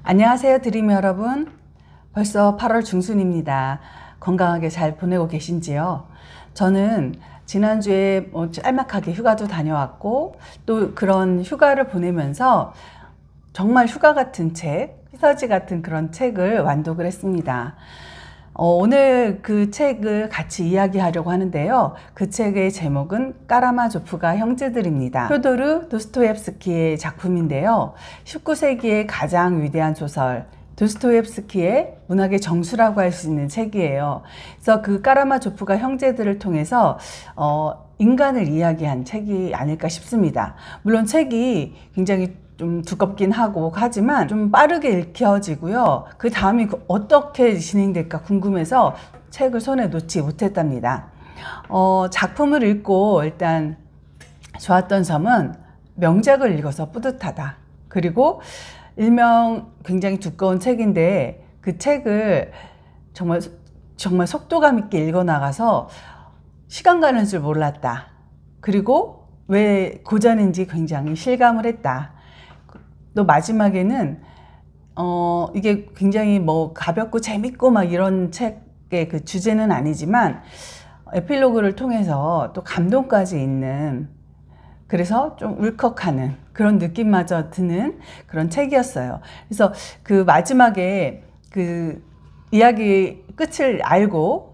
안녕하세요 드림 여러분. 벌써 8월 중순입니다. 건강하게 잘 보내고 계신지요? 저는 지난주에 짤막하게 휴가도 다녀왔고 또 그런 휴가를 보내면서 정말 휴가 같은 책, 피서지 같은 그런 책을 완독을 했습니다. 오늘 그 책을 같이 이야기하려고 하는데요. 그 책의 제목은 까라마조프가 형제들입니다. 표도르 도스토옙스키의 작품인데요. 19세기의 가장 위대한 소설 도스토옙스키의 문학의 정수라고 할 수 있는 책이에요. 그래서 그 까라마조프가 형제들을 통해서 인간을 이야기한 책이 아닐까 싶습니다. 물론 책이 굉장히 좀 두껍긴 하고 하지만 좀 빠르게 읽혀지고요. 그 다음이 어떻게 진행될까 궁금해서 책을 손에 놓지 못했답니다. 작품을 읽고 일단 좋았던 점은 명작을 읽어서 뿌듯하다. 그리고 일명 굉장히 두꺼운 책인데 그 책을 정말 속도감 있게 읽어 나가서 시간 가는 줄 몰랐다. 그리고 왜 고전인지 굉장히 실감을 했다. 또 마지막에는 이게 굉장히 가볍고 재밌고 막 이런 책의 그 주제는 아니지만 에필로그를 통해서 또 감동까지 있는, 그래서 좀 울컥하는 그런 느낌마저 드는 그런 책이었어요. 그래서 그 마지막에 그 이야기 끝을 알고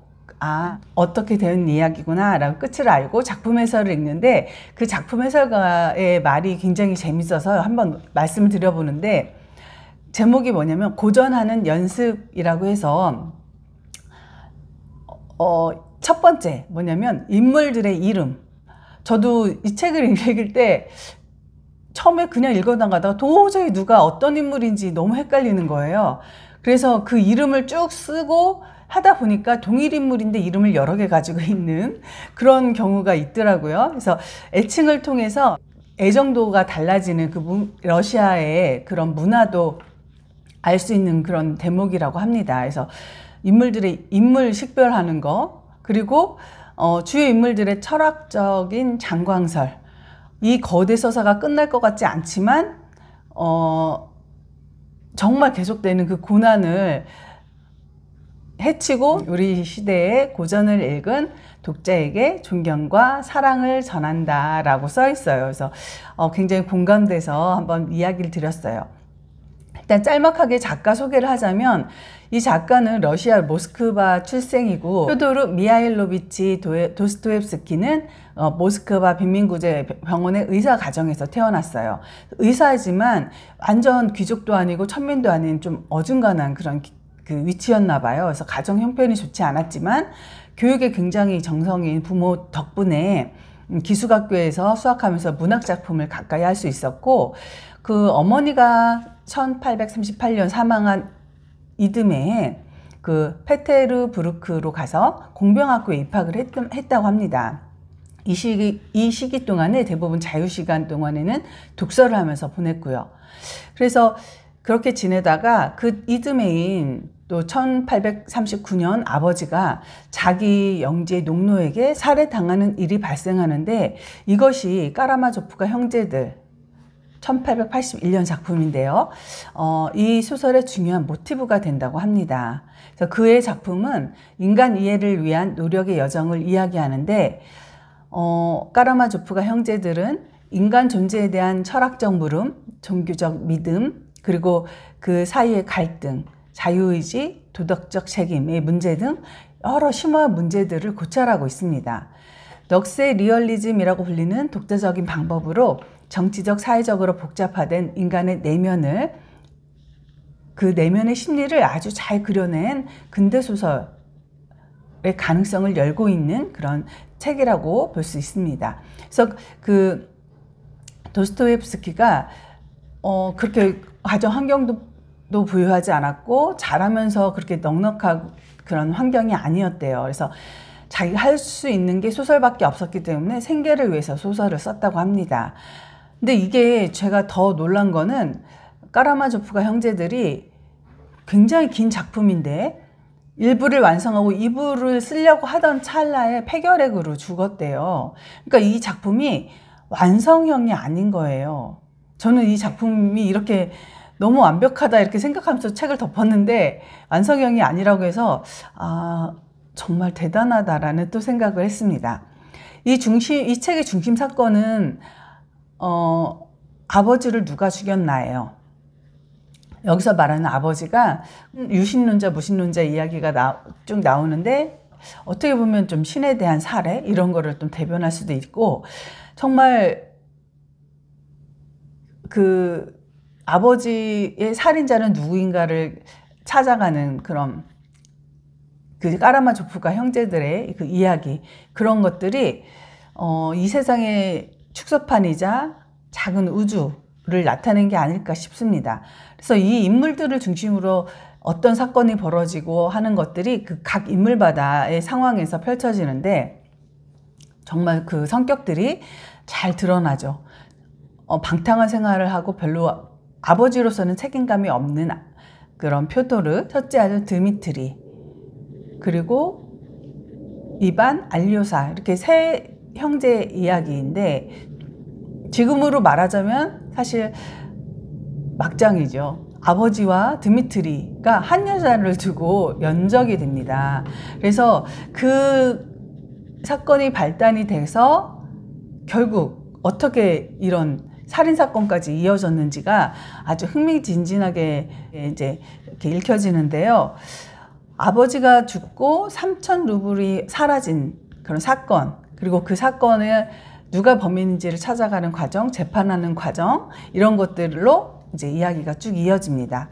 어떻게 된 이야기구나 라고 끝을 알고 작품 해설을 읽는데, 그 작품 해설가의 말이 굉장히 재밌어서 한번 말씀을 드려보는데, 제목이 뭐냐면 고전하는 연습이라고 해서 첫 번째 뭐냐면 인물들의 이름. 저도 이 책을 읽을 때 처음에 그냥 읽어나가다가 도저히 누가 어떤 인물인지 너무 헷갈리는 거예요. 그래서 그 이름을 쭉 쓰고 하다 보니까 동일 인물인데 이름을 여러 개 가지고 있는 그런 경우가 있더라고요. 그래서 애칭을 통해서 애정도가 달라지는 그 러시아의 그런 문화도 알 수 있는 그런 대목이라고 합니다. 그래서 인물들의 인물 식별하는 거, 그리고 주요 인물들의 철학적인 장광설. 이 거대 서사가 끝날 것 같지 않지만 정말 계속되는 그 고난을 해치고 우리 시대의 고전을 읽은 독자에게 존경과 사랑을 전한다 라고 써 있어요. 그래서 굉장히 공감돼서 한번 이야기를 드렸어요. 일단 짤막하게 작가 소개를 하자면, 이 작가는 러시아 모스크바 출생이고 표도르 미하일로비치 도스토옙스키는 모스크바 빈민구제병원의 의사 가정에서 태어났어요. 의사지만 완전 귀족도 아니고 천민도 아닌 좀 어중간한 그런 그 위치였나 봐요. 그래서 가정 형편이 좋지 않았지만 교육에 굉장히 정성인 부모 덕분에 기숙학교에서 수학하면서 문학 작품을 가까이 할 수 있었고, 그 어머니가 1838년 사망한 이듬해에 그 페테르부르크로 가서 공병학교에 입학을 했다고 합니다. 이 시기 동안에 대부분 자유시간 동안에는 독서를 하면서 보냈고요. 그래서 그렇게 지내다가 그 이듬해인 또 1839년 아버지가 자기 영지의 농노에게 살해당하는 일이 발생하는데, 이것이 까라마조프가 형제들 1881년 작품인데요. 이 소설의 중요한 모티브가 된다고 합니다. 그래서 그의 작품은 인간 이해를 위한 노력의 여정을 이야기하는데, 까라마조프가 형제들은 인간 존재에 대한 철학적 물음, 종교적 믿음, 그리고 그 사이의 갈등, 자유의지, 도덕적 책임의 문제 등 여러 심오한 문제들을 고찰하고 있습니다. 넉세 리얼리즘이라고 불리는 독자적인 방법으로 정치적, 사회적으로 복잡화된 인간의 내면을, 그 내면의 심리를 아주 잘 그려낸 근대소설의 가능성을 열고 있는 그런 책이라고 볼 수 있습니다. 그래서 그 도스토옙스키가 그렇게 가정 환경도 부유하지 않았고 잘하면서 그렇게 넉넉한 그런 환경이 아니었대요. 그래서 자기가 할 수 있는 게 소설밖에 없었기 때문에 생계를 위해서 소설을 썼다고 합니다. 근데 이게 제가 더 놀란 거는, 까라마조프가 형제들이 굉장히 긴 작품인데 1부를 완성하고 2부를 쓰려고 하던 찰나에 폐결핵으로 죽었대요. 그러니까 이 작품이 완성형이 아닌 거예요. 저는 이 작품이 이렇게 너무 완벽하다 이렇게 생각하면서 책을 덮었는데 완성형이 아니라고 해서 정말 대단하다라는 또 생각을 했습니다. 이 책의 중심 사건은 아버지를 누가 죽였나예요. 여기서 말하는 아버지가 유신론자, 무신론자 이야기가 쭉 나오는데 어떻게 보면 좀 신에 대한 사례 이런 거를 좀 대변할 수도 있고, 정말 그 아버지의 살인자는 누구인가를 찾아가는 그런 그 까라마조프가 형제들의 그 이야기, 그런 것들이 이 세상의 축소판이자 작은 우주를 나타낸 게 아닐까 싶습니다. 그래서 이 인물들을 중심으로 어떤 사건이 벌어지고 하는 것들이 그 각 인물마다의 상황에서 펼쳐지는데 정말 그 성격들이 잘 드러나죠. 방탕한 생활을 하고 별로 아버지로서는 책임감이 없는 그런 표도르, 첫째 아들 드미트리, 그리고 이반, 알료사, 이렇게 세 형제 이야기인데 지금으로 말하자면 사실 막장이죠. 아버지와 드미트리가 한 여자를 두고 연적이 됩니다. 그래서 그 사건이 발단이 돼서 결국 어떻게 이런 살인사건까지 이어졌는지가 아주 흥미진진하게 이제 이렇게 읽혀지는데요. 아버지가 죽고 3천 루블이 사라진 그런 사건, 그리고 그 사건을 누가 범인인지를 찾아가는 과정, 재판하는 과정, 이런 것들로 이제 이야기가 쭉 이어집니다.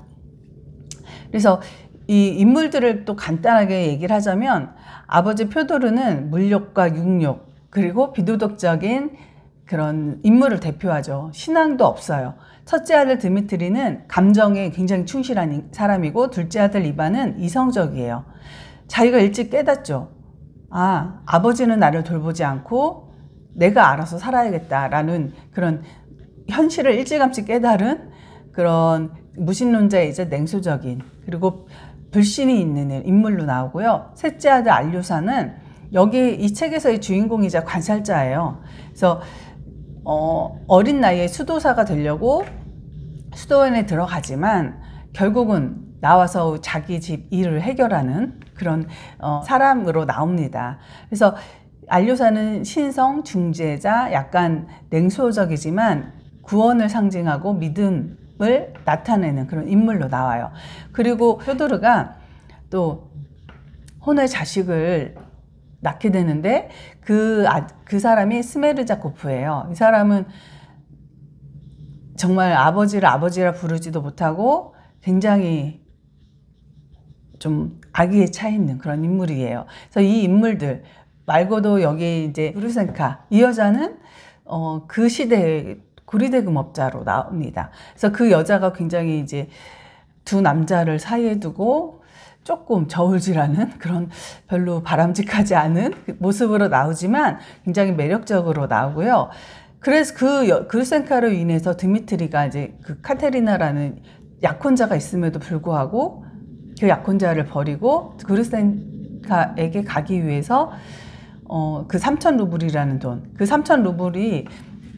그래서 이 인물들을 또 간단하게 얘기를 하자면 아버지 표도르는 물욕과 육욕, 그리고 비도덕적인 그런 인물을 대표하죠. 신앙도 없어요. 첫째 아들 드미트리는 감정에 굉장히 충실한 사람이고, 둘째 아들 이반은 이성적이에요. 자기가 일찍 깨닫죠. 아버지는 나를 돌보지 않고 내가 알아서 살아야겠다라는 그런 현실을 일찌감치 깨달은 그런 무신론자이자 냉소적인, 그리고 불신이 있는 인물로 나오고요. 셋째 아들 알료사는 여기 이 책에서의 주인공이자 관살자예요. 그래서 어린 나이에 수도사가 되려고 수도원에 들어가지만 결국은 나와서 자기 집 일을 해결하는 그런 사람으로 나옵니다. 그래서 알료사는 신성, 중재자, 약간 냉소적이지만 구원을 상징하고 믿음을 나타내는 그런 인물로 나와요. 그리고 표도르가 또 혼의 자식을 낳게 되는데 그 사람이 스메르자코프예요. 이 사람은 정말 아버지를 아버지라 부르지도 못하고 굉장히 좀 악의에 차 있는 그런 인물이에요. 그래서 이 인물들 말고도 여기 이제 우르센카, 이 여자는 그 시대의 고리대금업자로 나옵니다. 그래서 그 여자가 굉장히 이제 두 남자를 사이에 두고 조금 저울질하는 그런 별로 바람직하지 않은 모습으로 나오지만 굉장히 매력적으로 나오고요. 그래서 그 그루센카로 인해서 드미트리가 이제 그 카테리나라는 약혼자가 있음에도 불구하고 그 약혼자를 버리고 그루센카에게 가기 위해서 그 3천 루블이라는 돈, 그 3천 루블이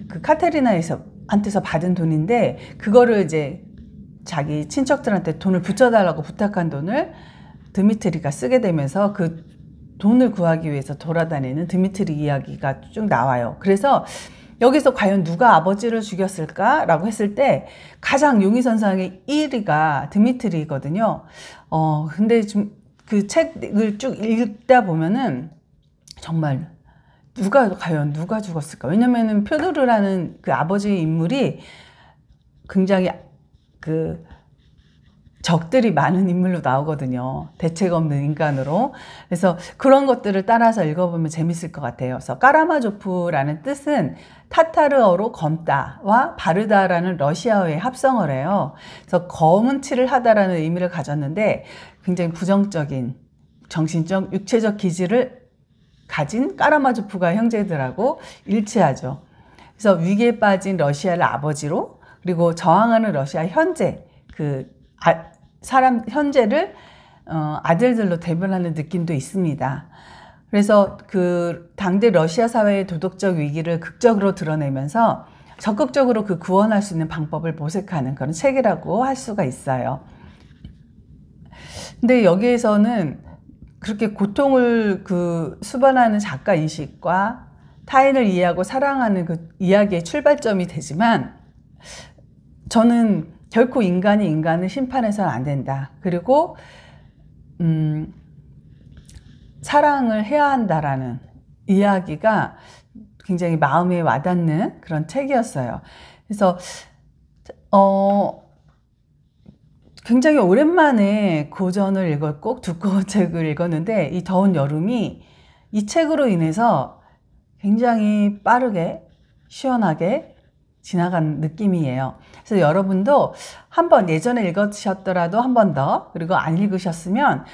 그 카테리나한테서 받은 돈인데 그거를 이제 자기 친척들한테 돈을 붙여달라고 부탁한 돈을 드미트리가 쓰게 되면서 그 돈을 구하기 위해서 돌아다니는 드미트리 이야기가 쭉 나와요. 그래서 여기서 과연 누가 아버지를 죽였을까라고 했을 때 가장 용의선상의 1위가 드미트리거든요. 근데 좀 그 책을 쭉 읽다 보면은 정말 과연 누가 죽었을까? 왜냐면은 표도르라는 그 아버지 인물이 굉장히 그 적들이 많은 인물로 나오거든요. 대책 없는 인간으로. 그래서 그런 것들을 따라서 읽어보면 재밌을 것 같아요. 그래서 까라마조프라는 뜻은 타타르어로 검다와 바르다라는 러시아어의 합성어래요. 그래서 검은 칠을 하다라는 의미를 가졌는데 굉장히 부정적인 정신적, 육체적 기질을 가진 까라마조프가 형제들하고 일치하죠. 그래서 위기에 빠진 러시아를 아버지로, 그리고 저항하는 러시아 현재 현재를 아들들로 대변하는 느낌도 있습니다. 그래서 그 당대 러시아 사회의 도덕적 위기를 극적으로 드러내면서 적극적으로 그 구원할 수 있는 방법을 모색하는 그런 책이라고 할 수가 있어요. 근데 여기에서는 그렇게 고통을 수반하는 작가 인식과 타인을 이해하고 사랑하는 그 이야기의 출발점이 되지만, 저는 결코 인간이 인간을 심판해서는 안 된다. 그리고 사랑을 해야 한다라는 이야기가 굉장히 마음에 와닿는 그런 책이었어요. 그래서 굉장히 오랜만에 고전을 읽었고 두꺼운 책을 읽었는데, 이 더운 여름이 이 책으로 인해서 굉장히 빠르게 시원하게 지나간 느낌이에요. 그래서 여러분도 한번 예전에 읽으셨더라도 한 번 더, 그리고 안 읽으셨으면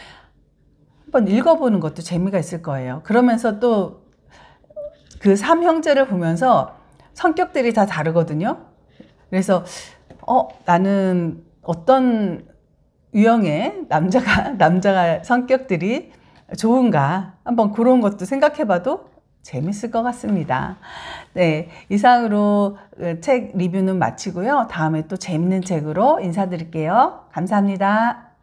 한번 읽어보는 것도 재미가 있을 거예요. 그러면서 또 그 삼형제를 보면서 성격들이 다 다르거든요. 그래서 나는 어떤 유형의 남자가 성격들이 좋은가, 한번 그런 것도 생각해봐도 재밌을 것 같습니다. 네, 이상으로 책 리뷰는 마치고요. 다음에 또 재밌는 책으로 인사드릴게요. 감사합니다.